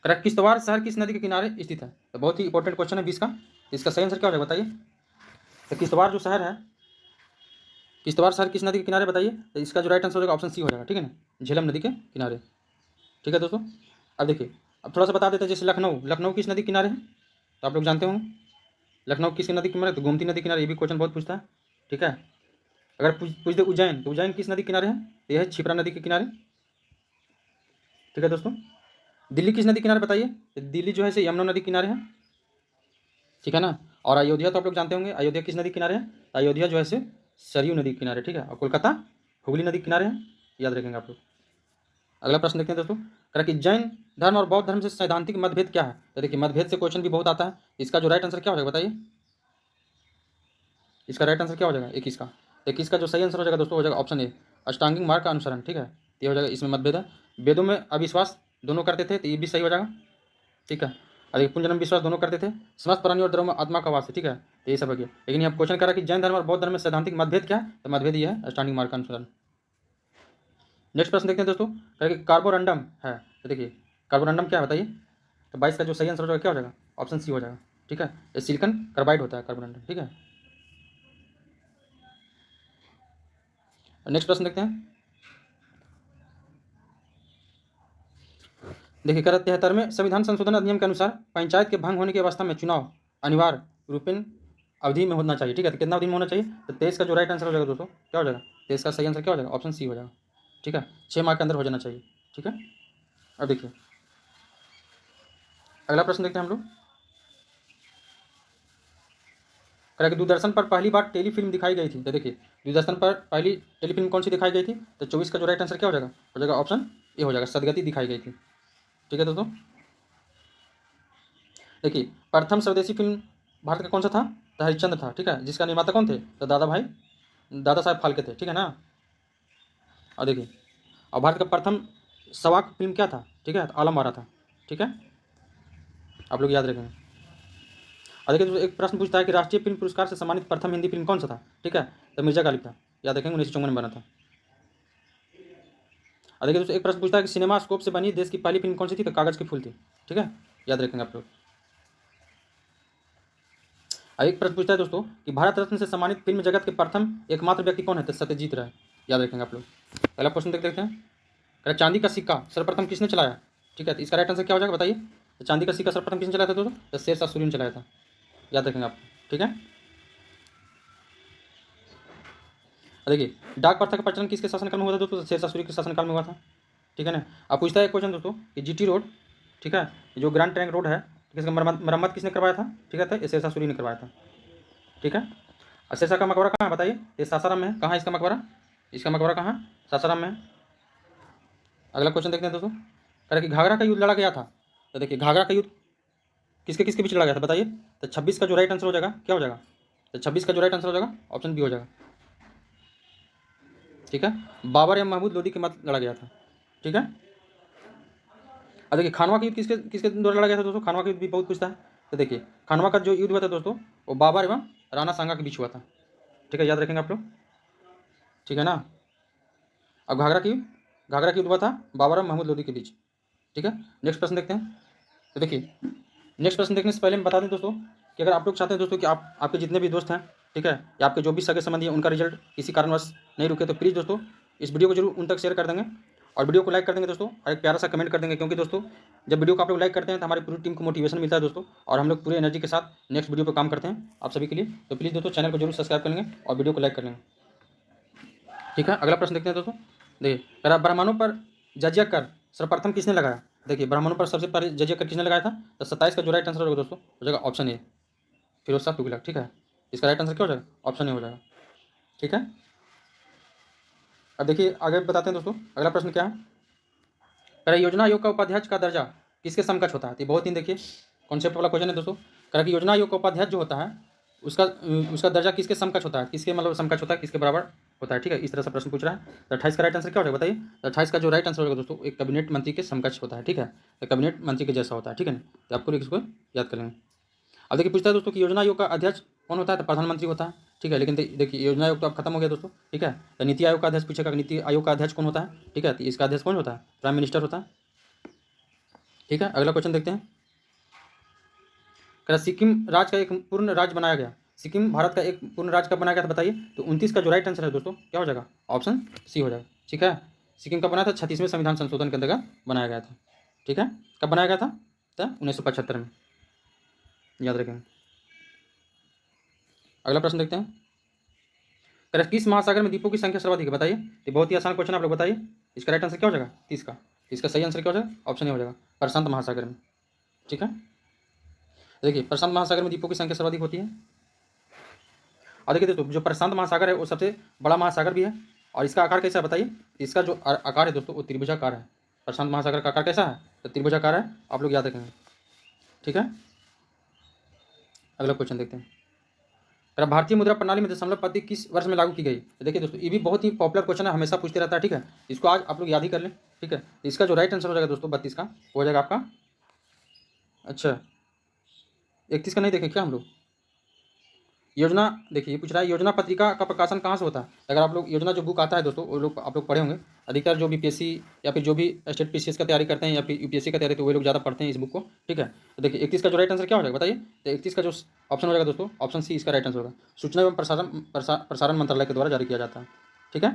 करेक्ट, किश्तवाड़ शहर किस नदी के किनारे स्थित है? तो बहुत ही इंपॉर्टेंट क्वेश्चन है 20 का। इसका सही आंसर क्या हो जाएगा बताइए? तो किश्तवाड़ जो शहर है, किश्तवाड़ शहर किस नदी के किनारे बताइए? तो इसका जो राइट आंसर हो जाएगा ऑप्शन सी हो जाएगा, ठीक है ना, झेलम नदी के किनारे। ठीक है दोस्तों, अब देखिए अब थोड़ा सा बता देते हैं। जैसे लखनऊ, लखनऊ किस नदी किनारे है? तो आप लोग जानते होंगे लखनऊ किस नदी किनारे? तो गोमती नदी किनारे। ये भी क्वेश्चन बहुत पूछता है, ठीक है। अगर पूछ दे उज्जैन, तो उज्जैन किस नदी किनारे है? तो यह है क्षिप्रा नदी के किनारे। ठीक है दोस्तों, दिल्ली किस नदी किनारे बताइए? तो दिल्ली जो है से यमुना नदी किनारे है, ठीक है ना। और अयोध्या तो आप लोग जानते होंगे, अयोध्या किस नदी किनारे है? तो अयोध्या जो है से सरयू नदी के किनारे, ठीक है। और कोलकाता हुगली नदी के किनारे है, याद रखेंगे आप लोग। अगला प्रश्न देखते हैं दोस्तों। कह रहा कि जैन धर्म और बौद्ध धर्म से सैद्धांतिक मतभेद क्या है? तो देखिए मतभेद से क्वेश्चन भी बहुत आता है। इसका जो राइट आंसर क्या हो जाएगा बताइए? इसका राइट आंसर क्या हो जाएगा 21 का? तो 21 का जो सही आंसर हो जाएगा दोस्तों हो जाएगा ऑप्शन ए, अष्टांगिक मार्ग का अनुसरण, ठीक है। तो ये हो जाएगा, इसमें मतभेद है। वेदों में अविश्वास दोनों करते थे, तो ये भी सही हो जाएगा, ठीक है। और एक पुनर्जन्म विश्वास दोनों करते थे। समस्त प्राणी और द्रव्य में आत्मा का वास है, ठीक है, तो ये सब हो गया। लेकिन यहाँ क्वेश्चन करा कि जैन धर्म और बौद्ध धर्म में सैद्धांतिक मतभेद क्या है? तो मतभेद ये है अष्टांगिक मार्ग का अनुसरण। नेक्स्ट प्रश्न देखते हैं दोस्तों। कहा कि कार्बोरंडम है, तो देखिए कार्बोरंडम क्या है बताइए? तो 22 का जो सही आंसर हो जाएगा क्या हो जाएगा? ऑप्शन सी हो जाएगा, ठीक है। ये सिलिकन कार्बाइड होता है कार्बोरंडम, ठीक है। नेक्स्ट प्रश्न देखते हैं। देखिए कह 73वें संविधान संशोधन अधिनियम के अनुसार पंचायत के भंग होने की अवस्था में चुनाव अनिवार्य रूपेण अवधि में होना चाहिए, ठीक है। तो कितना अवधि में होना चाहिए? तो 23 का जो राइट आंसर हो जाएगा दोस्तों क्या हो जाएगा? 23 का सही आंसर क्या हो जाएगा? ऑप्शन सी हो जाएगा, ठीक है। 6 माह के अंदर हो जाना चाहिए, ठीक है। अब देखिए अगला प्रश्न देखते हैं हम लोग। कह कि दूरदर्शन पर पहली बार टेलीफिल्म दिखाई गई थी। तो देखिए दूरदर्शन पर पहली टेलीफिल्म कौन सी दिखाई गई थी? तो 24 का जो राइट आंसर क्या हो जाएगा ऑप्शन ए हो जाएगा, सदगति दिखाई गई थी, ठीक है दोस्तों। देखिए प्रथम स्वदेशी फिल्म भारत का कौन सा था? तो हरिश्चंद्र था, ठीक है, जिसका निर्माता कौन थे? तो दादा साहब फाल्के थे, ठीक है ना। और देखिए और भारत का प्रथम सवाक फिल्म क्या था? ठीक है, तो आलम आरा था, ठीक है, आप लोग याद रखेंगे। और देखिए तो एक प्रश्न पूछता है कि राष्ट्रीय फिल्म पुरस्कार से सम्मानित प्रथम हिंदी फिल्म कौन सा था? ठीक है, तो मिर्जा गालिब था, याद रखेंगे, 1954 में बना था। और देखिए दोस्तों एक प्रश्न पूछता है कि सिनेमा स्कोप से बनी देश की पहली फिल्म कौन सी थी? तो कागज के फूल थी, ठीक है, याद रखेंगे आप लोग। और एक प्रश्न पूछता है दोस्तों कि भारत रत्न से सम्मानित फिल्म जगत के प्रथम एकमात्र व्यक्ति कौन है? तो सत्यजीत राय, याद रखेंगे आप लोग। पहला क्वेश्चन देख लेते हैं। चांदी का सिक्का सर्वप्रथम किसने चलाया? ठीक है, तो इसका राइट आंसर क्या हो जाएगा बताइए? तो चांदी का सिक्का सर्वप्रथम किसने चलाया था दोस्तों? तो शेरशाह सूरी ने चलाया था, याद रखेंगे आप, ठीक है। और देखिए डाक प्रथा का प्रचलन किसके शासनकाल में हुआ था दोस्तों? तो शेरशाह सूरी के शासनकाल में हुआ था, ठीक है ना। अब पूछता है क्वेश्चन दोस्तों कि जीटी रोड, ठीक है, जो ग्रैंड ट्रैंक रोड है, इसका मरम्मत किसने करवाया था? ठीक है, तो शेरशाह सूरी ने करवाया था, ठीक है। शेरशाह का मकबरा कहाँ है बताइए? ये सासाराम में है। कहाँ है इसका मकबरा? इसका मकबरा कहाँ है? सासाराम में है। अगला क्वेश्चन देखते हैं दोस्तों, कह रहा कि घाघरा का युद्ध लड़ा गया था, तो देखिए घाघरा का युद्ध किसके किसके बीच लड़ा गया था बताइए? तो 26 का जो राइट आंसर हो जाएगा क्या हो जाएगा? तो 26 का जो राइट आंसर हो जाएगा ऑप्शन बी हो जाएगा। ठीक है, बाबर या महमूद लोदी के मध्य लड़ा गया था। ठीक है, अब देखिए खानवा का युद्ध किसके किसके द्वारा लड़ा गया था दोस्तों? खानवा का युद्ध भी बहुत पूछता है। तो देखिए खानवा का जो युद्ध हुआ था दोस्तों, वो बाबर एवं राणा सांगा के बीच हुआ था। ठीक है, याद रखेंगे आप लोग। ठीक है ना। अब घाघरा की युद्ध हुआ था बाबर और महमूद लोदी के बीच। ठीक है, नेक्स्ट प्रश्न देखते हैं। तो देखिए नेक्स्ट प्रश्न देखने से पहले मैं बता दें दोस्तों कि अगर आप लोग चाहते हैं दोस्तों कि आपके जितने भी दोस्त हैं, ठीक है, या आपके जो भी सगे संबंधी हैं, उनका रिजल्ट किसी कारणवश नहीं रुके, तो प्लीज़ दोस्तों इस वीडियो को जरूर उन तक शेयर कर देंगे और वीडियो को लाइक कर देंगे दोस्तों, और एक प्यारा सा कमेंट कर देंगे, क्योंकि दोस्तों जब वीडियो को आप लोग लाइक करते हैं तो हमारी पूरी टीम को मोटिवेशन मिलता है दोस्तों, और हम लोग पूरी एनर्जी के साथ नेक्स्ट वीडियो पर काम करते हैं आप सभी के लिए। तो प्लीज़ दोस्तों चैनल को जरूर सब्सक्राइब कर लेंगे और वीडियो को लाइक कर लेंगे। ठीक है, अगला प्रश्न देखते हैं दोस्तों। देखिए कह रहा ब्राह्मणों पर जजिया कर सर्वप्रथम किसने लगाया? देखिए ब्राह्मणों पर सबसे पहले जजिया कर किसने लगाया था? तो 27 का जो राइट आंसर होगा दोस्तों हो जाएगा ऑप्शन ए, फिरोज शाह तुगलक। ठीक है, इसका राइट आंसर क्या हो जाएगा? ऑप्शन ए हो जाएगा। ठीक है, अब देखिए आगे बताते हैं दोस्तों, अगला प्रश्न क्या है? कह रहा योजना आयोग का उपाध्यक्ष का दर्जा किसके समकक्ष होता है? तो बहुत ही देखिए कॉन्सेप्ट वाला क्वेश्चन है दोस्तों। कह रहा कि योजना आयोग का उपाध्यक्ष जो होता है उसका उसका दर्जा किसके समकक्ष होता है? किसके मतलब समकक्ष होता है, किसके बराबर होता है? ठीक है, इस तरह से प्रश्न पूछ रहा है। तो 28 का राइट आंसर क्या हो जाएगा बताइए? तो 28 का जो राइट आंसर होगा दोस्तों एक कैबिनेट मंत्री के समकक्ष होता है। ठीक है, तो कैबिनेट मंत्री के जैसा होता है। ठीक है ना, तो आपको इसको याद कर लेंगे। अब देखिए पूछता है दोस्तों कि योजना आयोग का अध्यक्ष कौन होता है? तो प्रधानमंत्री होता है। ठीक है, लेकिन देखिए योजना आयोग तो अब खत्म हो गया दोस्तों। ठीक है, तो नीति आयोग का अध्यक्ष पूछेगा, नीति आयोग का अध्यक्ष कौन होता है? ठीक है, तो इसका अध्यक्ष कौन होता है? प्राइम मिनिस्टर होता है। ठीक है, अगला क्वेश्चन देखते हैं। कह रहा सिक्किम राज्य का एक पूर्ण राज्य बनाया गया, सिक्किम भारत का एक पूर्ण राज्य कब बनाया गया था बताइए? तो 29 का जो राइट आंसर है दोस्तों क्या हो जाएगा? ऑप्शन सी हो जाएगा। ठीक है, सिक्किम कब बना था? 36वें संविधान संशोधन के अंतर्गत बनाया गया था। ठीक है, कब बनाया गया था? तो 1975 में, याद रखेंगे। अगला प्रश्न देखते हैं। कह रहा किस महासागर में द्वीपों की संख्या सर्वाधिक है बताइए? तो बहुत ही आसान क्वेश्चन आप लोग बताइए, इसका राइट आंसर क्या हो जाएगा? 30 का। इसका सही आंसर क्या हो जाएगा? ऑप्शन ए हो जाएगा, प्रशांत महासागर में। ठीक है, देखिए प्रशांत महासागर में द्वीपों की संख्या सर्वाधिक होती है। और देखिए दोस्तों जो प्रशांत महासागर है वो सबसे बड़ा महासागर भी है, और इसका आकार कैसा है बताइए? इसका जो आकार है दोस्तों वो त्रिभुजाकार है। प्रशांत महासागर का आकार कैसा है? तो त्रिभुजाकार है, आप लोग याद रखेंगे। ठीक है, अगला क्वेश्चन देखते हैं। अगर भारतीय मुद्रा प्रणाली में दशमलव पद्धति किस वर्ष में लागू की गई? तो देखिए दोस्तों ये भी बहुत ही पॉपुलर क्वेश्चन है, हमेशा पूछते रहता है। ठीक है, इसको आज आप लोग याद ही कर लें। ठीक है, तो इसका जो राइट आंसर हो जाएगा दोस्तों 32 का हो जाएगा आपका। अच्छा 31 का नहीं देखें क्या हम लोग? योजना देखिए ये पूछ रहा है योजना पत्रिका का प्रकाशन कहाँ से होता है? अगर आप लोग योजना जो बुक आता है दोस्तों वो लोग आप लोग पढ़े होंगे, अधिकतर जो बीपीएससी या फिर जो भी स्टेट पीसीएस का तैयारी करते हैं या फिर यूपीएससी का तैयारी, तो वो लोग ज़्यादा पढ़ते हैं इस बुक को। ठीक है, तो देखिए 31 का जो राइट आंसर क्या हो जाएगा बताइए? तो 31 का जो ऑप्शन हो जाएगा दोस्तों ऑप्शन सी इसका राइट आंसर होगा, सूचना एवं प्रसारण मंत्रालय के द्वारा जारी किया जाता है। ठीक है,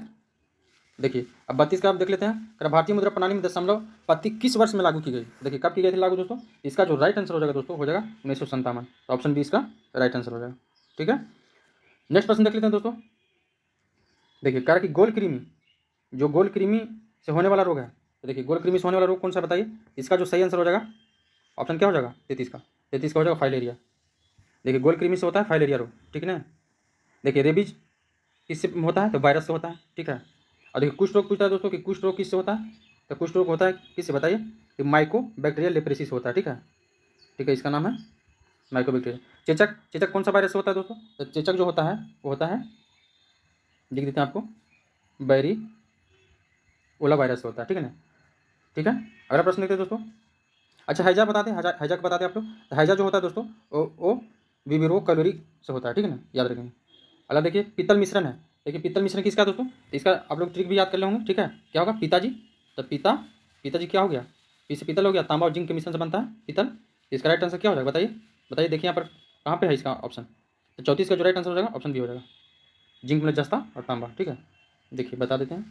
देखिए अब 32 का आप देख लेते हैं। अगर भारतीय मुद्रा प्रणाली में दशमलव पद्धति किस वर्ष में लागू की गई? देखिए कब की गई थी लागू दोस्तों? इसका जो राइट आंसर हो जाएगा दोस्तों हो जाएगा 1957, तो ऑप्शन बी इसका राइट आंसर हो जाएगा। ठीक है, नेक्स्ट प्रश्न देख लेते हैं दोस्तों। देखिए कह रहा कि गोल कृमि, जो गोल कृमि से होने वाला रोग है, तो देखिए गोल कृमि से होने वाला रोग कौन सा बताइए? इसका जो सही आंसर हो जाएगा ऑप्शन क्या हो जाएगा? 33 का। 33 का हो जाएगा फाइलेरिया। देखिए गोल कृमि से होता है फाइलेरिया रोग। ठीक है ना, देखिए रेबीज किससे होता है? तो वायरस से होता है। ठीक है, और देखिए कुष्ठ रोग पूछता है दोस्तों कि कुष्ठ रोग किससे होता है? तो कुष्ठ रोग होता है किससे बताइए? तो माइको बैक्टीरियल लेप्रेसी से होता है। ठीक है, ठीक है, इसका नाम है माइको बैक्टीरिया। चेचक, चेचक कौन सा वायरस से होता है दोस्तों? तो चेचक जो होता है वो होता है, लिख देते हैं आपको, बैरी ओला वायरस से होता है। ठीक है ना, ठीक है, अगला प्रश्न देखते हैं दोस्तों। अच्छा हैजा बताते हैं, हैजा का बताते हैं आप लोग। तो हैजा जो होता है दोस्तों वो विविरो कैलोरी से होता है। ठीक है ना, याद रखेंगे। अगला देखिए पीतल मिश्रण है। देखिए पीतल मिश्रण किसका है दोस्तों? तो इसका आप लोग ट्रिक भी याद कर ले होंगे। ठीक है, क्या होगा? पिताजी, तो पिताजी क्या हो गया? पी से पीतल हो गया, तांबा और जिंक के मिश्रण से बनता है पीतल। इसका राइट आंसर क्या हो जाएगा बताइए? बताइए, देखिए यहाँ पर कहाँ पे है इसका ऑप्शन? तो 34 का जो राइट आंसर हो जाएगा ऑप्शन बी हो जाएगा, जिंक में जस्ता और तांबा। ठीक है, देखिए बता देते हैं,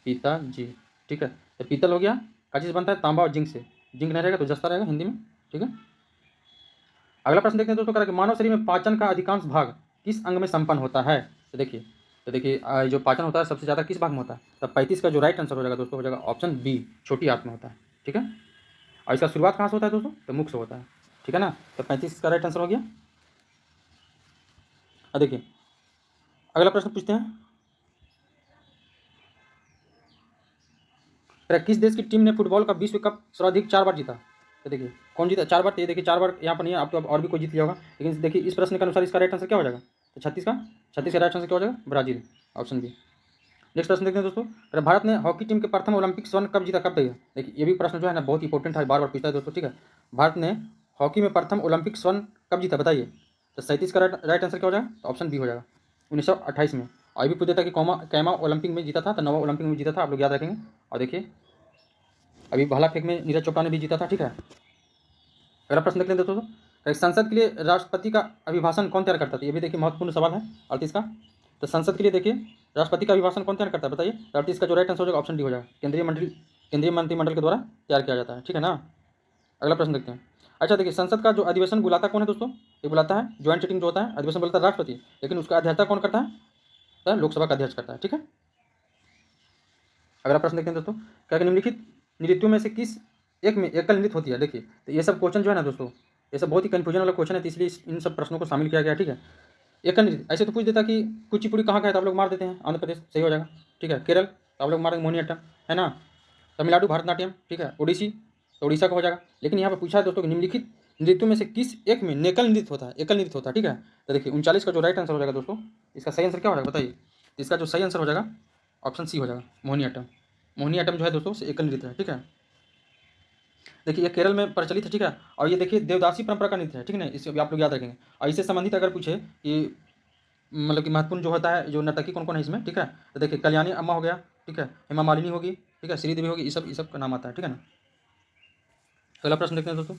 पिताजी। ठीक है, तो पीतल हो गया, का चीज़ बनता है? तांबा और जिंक से। जिंक नहीं रहेगा तो जस्ता रहेगा हिंदी में। ठीक है, अगला प्रश्न देखते हैं दोस्तों। कह रहा है कि मानव शरीर में पाचन का अधिकांश भाग किस अंग में संपन्न होता है? तो देखिए जो पाचन होता है सबसे ज़्यादा किस भाग में होता है? तो 35 का जो राइट आंसर हो जाएगा दोस्तों हो जाएगा ऑप्शन बी, छोटी आंत में होता है। ठीक है, और इसका शुरुआत कहाँ से होता है दोस्तों? तो मुख से होता है। ठीक है ना, तो 35 का राइट आंसर हो गया। और देखिए अगला प्रश्न पूछते हैं, किस देश की टीम ने फुटबॉल का विश्व कप सर्वाधिक 4 बार जीता? तो देखिए कौन जीता 4 बार, तो ये देखिए 4 बार यहाँ पर नहीं है, आप तो अब और भी कोई जीत लिया होगा, लेकिन देखिए इस प्रश्न के अनुसार इसका राइट आंसर क्या हो जाएगा? तो 36 का राइट आंसर क्या हो जाएगा? Brazil, option B. नेक्स्ट प्रश्न देखते हैं दोस्तों, भारत ने हॉकी टीम के प्रथम ओलंपिक स्वर्ण कब जीता, कब तक? देखिए ये भी प्रश्न जो है ना बहुत इंपॉर्टेंट है, बार बार पूछता है दोस्तों, ठीक है। भारत ने हॉकी में प्रथम ओलंपिक स्वर्ण कब जीता बताइए? तो 37 का राइट आंसर क्या हो जाएगा? तो ऑप्शन बी हो जाएगा, 1928 में। और ये भी पूछ देता कि कैमा ओलंपिक में जीता था, तो नवा ओलंपिक में जीता था, आप लोग याद रखेंगे। और देखिए अभी भाला फेंक में नीरज चोपड़ा ने भी जीता था, ठीक है। अगला प्रश्न देखते हैं दोस्तों, संसद के लिए राष्ट्रपति का अभिभाषण कौन तैयार करता था? ये भी देखिए महत्वपूर्ण सवाल है 38 का। तो संसद के लिए देखिए राष्ट्रपति का अभिभाषण कौन तैयार करता है बताइए? तो 38 का जो राइट आंसर हो जाएगा ऑप्शन डी हो जाएगा, केंद्रीय मंत्रिमंडल के द्वारा तैयार किया जाता है, ठीक है ना। अगला प्रश्न देखते हैं। अच्छा देखिए, संसद का जो अधिवेशन बुलाता कौन है दोस्तों? ये बुलाता है ज्वाइंट सिटिंग जो होता है, अधिवेशन बुलाता है राष्ट्रपति, लेकिन उसका अध्यक्षता कौन करता है? तो लोकसभा का अध्यक्ष करता है, ठीक है। अगला प्रश्न देखते हैं दोस्तों, क्या निम्नलिखित नृत्यों में से किस एक में एकल नृत्य होती है? देखिए तो ये सब क्वेश्चन जो है ना दोस्तों, ये सब बहुत ही कन्फ्यूजन वाला क्वेश्चन है, तो इसलिए इन सब प्रश्नों को शामिल किया गया, ठीक है। एकल नृत्य ऐसे तो पूछ देता कि कुचिपुड़ी कहाँ का है, तो आप लोग मार देते हैं आंध्र प्रदेश, सही हो जाएगा, ठीक है। केरल तो आप लोग मार देंगे मोहिनीअट्टम, है ना। तमिलनाडु भरतनाट्यम, ठीक है। ओडिसी तो उड़ीसा का हो जाएगा। लेकिन यहाँ पर पूछा है दोस्तों कि निम्नलिखित नृत्यों में से किस एक में एकल नृत्य होता है, एकल नृत्य होता है, ठीक है। तो देखिए 39 का जो राइट आंसर हो जाएगा दोस्तों, इसका सही आंसर क्या हो जाएगा बताइए? इसका जो सही आंसर हो जाएगा ऑप्शन सी हो जाएगा, मोहिनीअट्टम। मोहिनीअट्टम जो है दोस्तों एकल नृत्य है, ठीक है। देखिए ये केरल में प्रचलित है, ठीक है। और ये देखिए देवदासी परंपरा का नृत्य है, ठीक है ना, इसे भी आप लोग याद रखेंगे। और इससे संबंधित अगर पूछे कि मतलब कि महत्वपूर्ण जो होता है, जो नर्तकी कौन कौन है इसमें, ठीक है। तो देखिए कल्याणी अम्मा हो गया, ठीक है, हेमा मालिनी होगी, ठीक है, श्रीदेवी होगी, ये सब का नाम आता है, ठीक है ना। अगला प्रश्न देखते हैं दोस्तों,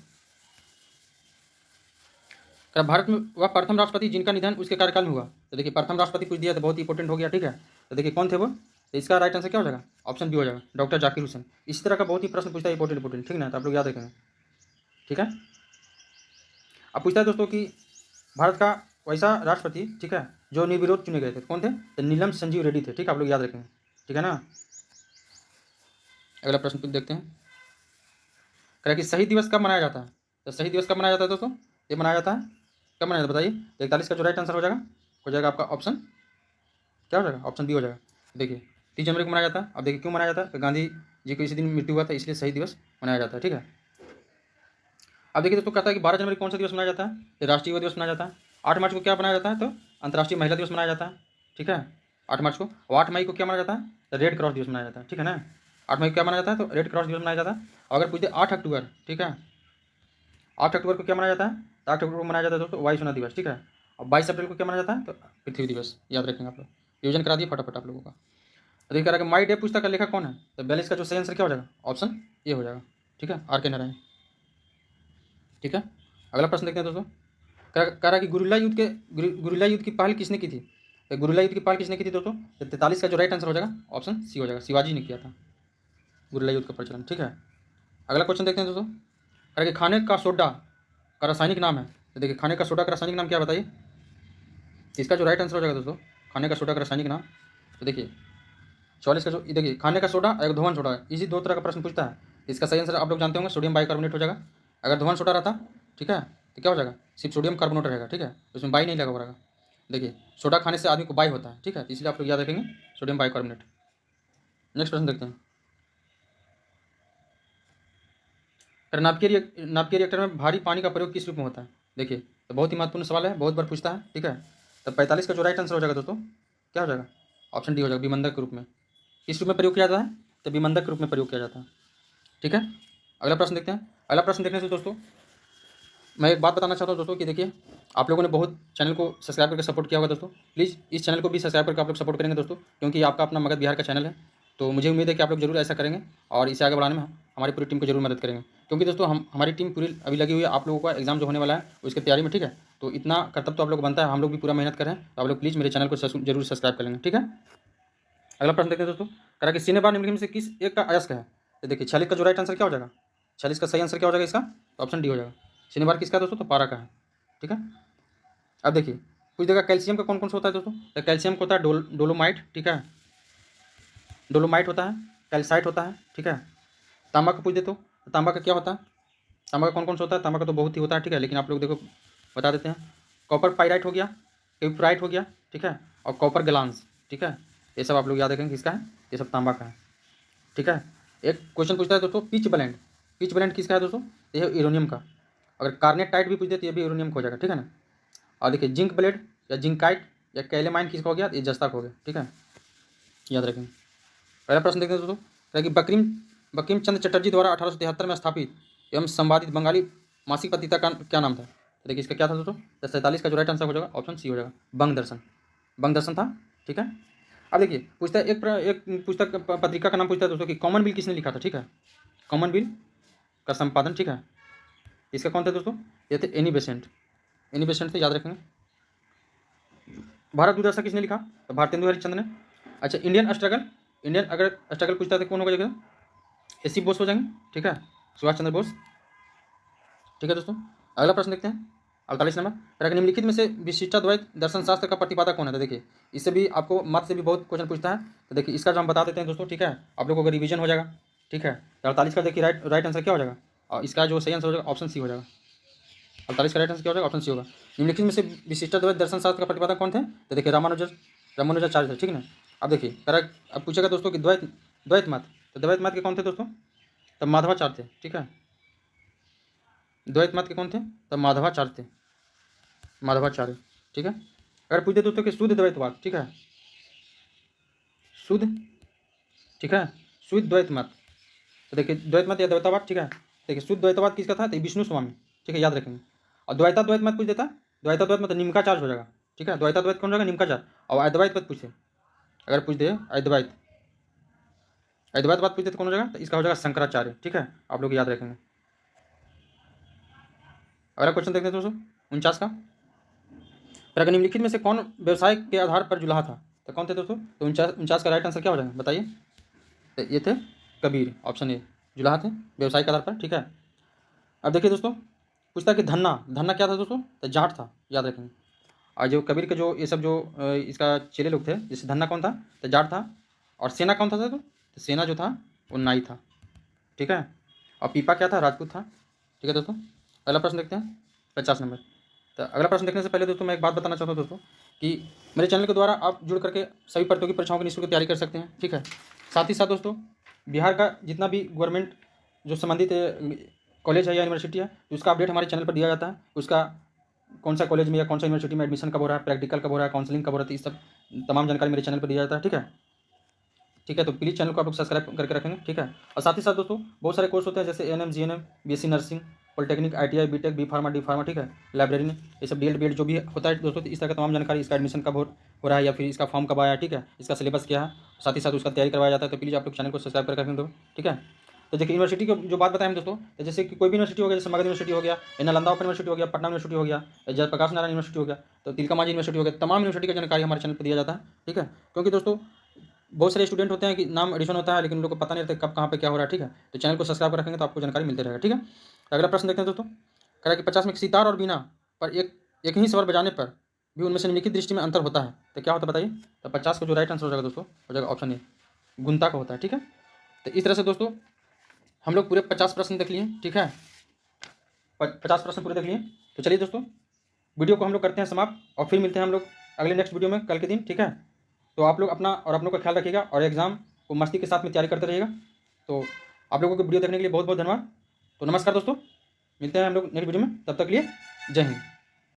क्या भारत में वह प्रथम राष्ट्रपति जिनका निधन उसके कार्यकाल में हुआ? तो देखिए प्रथम राष्ट्रपति पूछ दिया तो बहुत इंपॉर्टेंट हो गया, ठीक है। तो देखिए कौन थे वो? तो इसका राइट आंसर क्या हो जाएगा? ऑप्शन बी हो जाएगा, डॉक्टर जाकिर हुसैन। इसी तरह का बहुत ही प्रश्न पूछता है इंपॉर्टेंट, ठीक है ना, तो आप लोग याद रखेंगे, ठीक है। अब पूछता है दोस्तों कि भारत का वैसा राष्ट्रपति, ठीक है, जो निर्विरोध चुने गए थे, कौन थे? तो नीलम संजीव रेड्डी थे, ठीक है, आप लोग याद रखेंगे, ठीक है ना। अगला प्रश्न देखते हैं, कह कि शहीद दिवस कब मनाया जाता है? तो शहीद दिवस कब मनाया जाता है दोस्तों? ये मनाया जाता है कब मनाया जाता है बताइए? 41 का जो राइट आंसर हो जाएगा आपका ऑप्शन क्या हो जाएगा? ऑप्शन बी हो जाएगा। देखिए 30 जनवरी को मनाया जाता है। अब देखिए क्यों मनाया जाता है? तो गांधी जी को इसी दिन मृत्यु हुआ था, इसलिए शहीद दिवस मनाया जाता है, ठीक है। अब देखिए दोस्तों कहता है कि 12 जनवरी कौन सा दिवस मनाया जाता है? ये राष्ट्रीय युवा दिवस मनाया जाता है। 8 मार्च को क्या मनाया जाता है? तो अंतर्राष्ट्रीय महिला दिवस मनाया जाता है, ठीक है, 8 मार्च को। और 8 मई को क्या मनाया जाता है? तो रेड क्रॉस दिवस मनाया जाता है, ठीक है ना। 8 मई को क्या मनाया जाता है? तो रेड क्रॉस दिवस मनाया जाता है। और अगर पूछते 8 अक्टूबर, ठीक है, 8 अक्टूबर को क्या मनाया जाता है? तो 8 अक्टूबर को मनाया जाता है दोस्तों वायु सेना दिवस, ठीक है। और 22 अप्रैल को क्या मनाया जाता है? तो पृथ्वी दिवस, याद रखेंगे आप लोग, रिविजन करा दिए फटाफट आप लोगों का। तो देखिए कह माई डे पुस्तक का लेखक कौन है? तो 42 का जो सही आंसर क्या हो जाएगा? ऑप्शन ए हो जाएगा, ठीक है, आर के नारायण, ठीक है। अगला प्रश्न देखते हैं दोस्तों, कह रहा कि गुरिल्ला युद्ध की पहल किसने की थी? तो गुरिल्ला युद्ध की पहल किसने की थी दोस्तों? तो 43 का जो राइट आंसर हो जाएगा ऑप्शन सी हो जाएगा, शिवाजी ने किया था गुरिल्ला युद्ध का प्रचलन, ठीक है। अगला क्वेश्चन देखते हैं दोस्तों, कह रहा कि खाने का सोडा का रासायनिक नाम है। तो देखिए खाने का सोडा का रासायनिक नाम क्या बताइए? इसका जो राइट आंसर हो जाएगा दोस्तों, खाने का सोडा का रासायनिक नाम, तो देखिए 44 का जो देखिए खाने का सोडा एक धोवन सोडा, इसी दो तरह का प्रश्न पूछता है। इसका सही आंसर आप लोग जानते होंगे, सोडियम बाइकार्बोनेट हो जाएगा। अगर धोवन सोडा रहता, ठीक है, तो क्या हो जाएगा? सिर्फ सोडियम कार्बोनेट रहेगा, ठीक है, उसमें बाई नहीं लगा हुआ रहेगा। देखिए सोडा खाने से आदमी को बाई होता है, ठीक है, तो इसलिए आप लोग याद रखेंगे सोडियम बाइकार्बोनेट। नेक्स्ट प्रश्न देखते हैं, नाभिकीय रिएक्टर में भारी पानी का प्रयोग किस रूप में होता है? देखिए तो बहुत ही महत्वपूर्ण सवाल है, बहुत बार पूछता है, ठीक है। तो 45 का जो राइट आंसर हो जाएगा दोस्तों क्या हो जाएगा? ऑप्शन डी हो जाएगा, विमंदक के रूप में। किस रूप में प्रयोग किया जाता है? तो विमंदक के रूप में प्रयोग किया जाता है, ठीक है। अगला प्रश्न देखते हैं। अगला प्रश्न देखने से दोस्तों मैं एक बात बताना चाहता हूँ दोस्तों कि देखिए आप लोगों ने बहुत चैनल को सब्सक्राइब करके सपोर्ट किया होगा दोस्तों, प्लीज़ इस चैनल को भी सब्सक्राइब करके आप लोग सपोर्ट करेंगे दोस्तों, क्योंकि आपका अपना मगध बिहार का चैनल है। तो मुझे उम्मीद है कि आप लोग जरूर ऐसा करेंगे और इसे आगे बढ़ाने में हमारी पूरी टीम को जरूर मदद करेंगे, क्योंकि दोस्तों हमारी टीम पूरी अभी लगी हुई है आप लोगों का एग्जाम जो होने वाला है उसकी तैयारी में, ठीक है। तो इतना कर्तव्य तो आप लोग बनता है, हम लोग भी पूरा मेहनत करें, तो आप लोग प्लीज़ मेरे चैनल को जरूर सब्सक्राइब कर लेंगे, ठीक है। अगला प्रश्न देखते हैं दोस्तों, कह रहा कि सिनेमा निम्नलिखित में से किस एक का अयस्क है? तो देखिए 46 का जो राइट आंसर क्या हो जाएगा? 46 का सही आंसर क्या हो जाएगा इसका? तो ऑप्शन डी हो जाएगा, शनिवार किसका है दोस्तों? तो पारा का है, ठीक है। अब देखिए कुछ जगह कैल्शियम का कौन कौन सा होता है दोस्तों? तो कैल्शियम का होता है डोलोमाइट, ठीक है, डोलोमाइट होता है, कैल्साइट होता है, ठीक है। तांबा का पूछ दे तो तांबा का क्या होता है? तांबा का कौन कौन सा होता है? तांबा का तो बहुत ही होता है, ठीक है, लेकिन आप लोग देखो बता देते हैं। कॉपर पाइराइट हो गया, क्यूप्राइट हो गया, ठीक है, और कॉपर ग्लांस, ठीक है। ये सब आप लोग याद रखेंगे किसका है, ये सब तांबा का है, ठीक है। एक क्वेश्चन पूछता है दोस्तों पिच ब्लेंड किसका है दोस्तों, ये है यूरेनियम का। अगर कार्नेट टाइट भी पूछ दे तो ये भी यूरेनियम का हो जाएगा, ठीक है ना। और देखिए जिंक ब्लेड या जिंकाइट या कैलेमाइन किसका हो गया, ये जस्ता का हो गया, ठीक है, याद रखेंगे। पहला प्रश्न देखते हैं दोस्तों, क्या कि बंकिम चंद्र चटर्जी द्वारा 1873 में स्थापित एवं संवादित बंगाली मासिक पत्रिका का क्या नाम था। तो देखिए इसका क्या था दोस्तों, 47 का जो राइट आंसर हो जाएगा ऑप्शन सी हो जाएगा, बंग दर्शन था, ठीक है। अब देखिए पूछता है एक पुस्तक पत्रिका का नाम पूछता है दोस्तों कि कॉमनवेल्थ किसने लिखा था, ठीक है। कॉमनवेल्थ का संपादन, ठीक है, इसका कौन था दोस्तों, ये थे एनी बेसेंट थे, याद रखेंगे। भारत दुर्दशा किसने लिखा, तो भारतेंदु हरिश्चंद्र ने। अच्छा इंडियन स्ट्रगल पूछता है तो कौन होगा, एसी बोस हो जाएंगे, ठीक है, सुभाष चंद्र बोस, ठीक है दोस्तों। अगला प्रश्न देखते हैं 48 नंबर, तरह निम्नलिखित में से विशिष्टाद्वैत दर्शन शास्त्र का प्रतिपादक कौन है। तो देखिए इससे भी आपको मत से भी बहुत क्वेश्चन पूछता है, तो देखिए इसका जो हम बता देते हैं दोस्तों, ठीक है, आप लोगों को रिवीजन हो जाएगा, ठीक है। तो 48 का देखिए राइट आंसर क्या हो जाएगा, और इसका जो सही आंसर हो जाएगा ऑप्शन सी हो जाएगा। 48 का राइट आंसर क्या हो जाएगा, ऑप्शन सी होगा। निम्नलिखित में से विशिष्टाद्वैत दर्शन शास्त्र का प्रतिपादक कौन थे, तो देखिए रामानुजाचार्य थे, ठीक है ना। अब देखिए करेक्ट, अब पूछेगा दोस्तों कि द्वैत मत, तो द्वैत मत के कौन थे दोस्तों, तब माधवाचार्य थे, ठीक है। द्वैत मत के कौन थे, तब माधवाचार्य, ठीक है। अगर पूछते दोस्तों कि शुद्ध द्वैतवाद, ठीक है, शुद्ध, ठीक है, शुद्ध द्वैत मत, तो देखिए द्वैत मत या द्वैतावाद, ठीक है, देखिए शुद्ध द्वैतवाद किसका था, तो विष्णु स्वामी, ठीक है, याद रखेंगे। और द्वैता द्वैत मत पूछ देता, द्वैता द्वैत मत निम्काचार्य हो जाएगा, ठीक है, द्वैता द्वैत कौन हो जाएगा, निम्काचार्य। और अद्वैत मत पूछे, अगर पूछ दे अद्वैत बात पूछते तो कौन हो जाएगा, तो इसका हो जाएगा शंकराचार्य, ठीक है, आप लोग याद रखेंगे। अगला क्वेश्चन देखते हैं दोस्तों 49 का, प्रकार निम्नलिखित में से कौन व्यवसाय के आधार पर जुलाहा था, तो कौन थे दोस्तों, तो 49 का राइट आंसर क्या हो जाएगा बताइए, तो ये थे कबीर, ऑप्शन ए, जुलाहा थे व्यवसाय के आधार पर, ठीक है। अब देखिए दोस्तों पूछता है कि धन्ना क्या था दोस्तों, तो जाट था, याद रखेंगे। और जो कबीर के जो ये सब जो इसका चेले लोग थे, जैसे धन्ना कौन था, तो जाट था। और सेना कौन था तो सेना जो था वो नाई था, ठीक है। और पीपा क्या था, राजपूत था, ठीक है दोस्तों। अगला प्रश्न देखते हैं 50 नंबर। तो अगला प्रश्न देखने से पहले दोस्तों मैं एक बात बताना चाहता हूँ दोस्तों, कि मेरे चैनल के द्वारा आप जुड़ करके सभी प्रतियोगी परीक्षाओं की निःशुल्क तैयारी कर सकते हैं, ठीक है। साथ ही साथ दोस्तों बिहार का जितना भी गवर्नमेंट जो संबंधित कॉलेज है या यूनिवर्सिटी है, तो उसका अपडेट हमारे चैनल पर दिया जाता है। उसका कौन सा कॉलेज में या कौन सा यूनिवर्सिटी में एडमिशन कब हो रहा है, प्रैक्टिकल कब हो रहा है, काउंसलिंग कब हो रहा है, तो इस सब तमाम जानकारी मेरे चैनल पर दिया जाता है, ठीक है। ठीक है, तो प्लीज़ चैनल को आप लोग सब्सक्राइब करके रखेंगे, ठीक है। और साथ ही साथ दोस्तों बहुत सारे कोर्स होते हैं, जैसे ANM, GNM, BSc nursing, polytechnic, ITI, BTech, B pharma, D pharma, ठीक है, लाइब्रेरी में ये सब डीएड बीएड जो भी होता है दोस्तों, तो इस तरह का तमाम जानकारी, इसका एडमिशन कब हो रहा है या फिर इसका फॉर्म कब आया है, ठीक है, इसका सिलेबस क्या है, साथ ही साथ उसका तैयारी करवाया जाता है। तो प्लीज़ आप लोग चैनल को सब्सक्राइब करके रखेंगे, ठीक है। तो देखिए यूनिवर्सिटी की जो बात बताएं हम दोस्तों, तो जैसे कि कोई भी यूनिवर्सिटी हो गया, जैसे मगध यूनिवर्सिटी हो गया, या नालंदा ओपन यूनिवर्सिटी हो गया, पटना यूनिवर्सिटी हो गया, जयप्रकाश नारायण यूनिवर्सिटी हो गया, तो तिलका मांझी यूनिवर्सिटी हो गया, तमाम यूनिवर्सिटी का जानकारी हमारे चैनल पर दिया जाता है, ठीक है। क्योंकि दोस्तों बहुत सारे स्टूडेंट होते हैं कि नाम एडिशन होता है, लेकिन उन लोग को पता नहीं रहता कब कहाँ पे क्या हो रहा है, ठीक है। तो चैनल को सब्सक्राइब कर रखेंगे तो आपको जानकारी मिलते रहेगा, ठीक है। तो अगला प्रश्न देखते हैं दोस्तों, कह रहा है कि 50 में सितार और बीना पर एक ही स्वर बजाने पर भी उनमें से निम्नलिखित दृष्टि में अंतर होता है, तो क्या होता है बताइए। तो 50 का जो राइट आंसर हो जाएगा दोस्तों, हो जाएगा ऑप्शन ए, गुणता का होता है, ठीक है। तो इस तरह से दोस्तों हम लोग पूरे 50 प्रश्न देख लिए, ठीक है, 50 प्रश्न पूरे देख लिए। तो चलिए दोस्तों वीडियो को हम लोग करते हैं समाप्त, और फिर मिलते हैं हम लोग अगले नेक्स्ट वीडियो में कल के दिन, ठीक है। तो आप लोग अपना और अपनों का ख्याल रखिएगा, और एग्ज़ाम को मस्ती के साथ में तैयारी करते रहिएगा। तो आप लोगों को वीडियो देखने के लिए बहुत बहुत धन्यवाद। तो नमस्कार दोस्तों, मिलते हैं हम लोग नेक्स्ट वीडियो में, तब तक के लिए जय हिंद।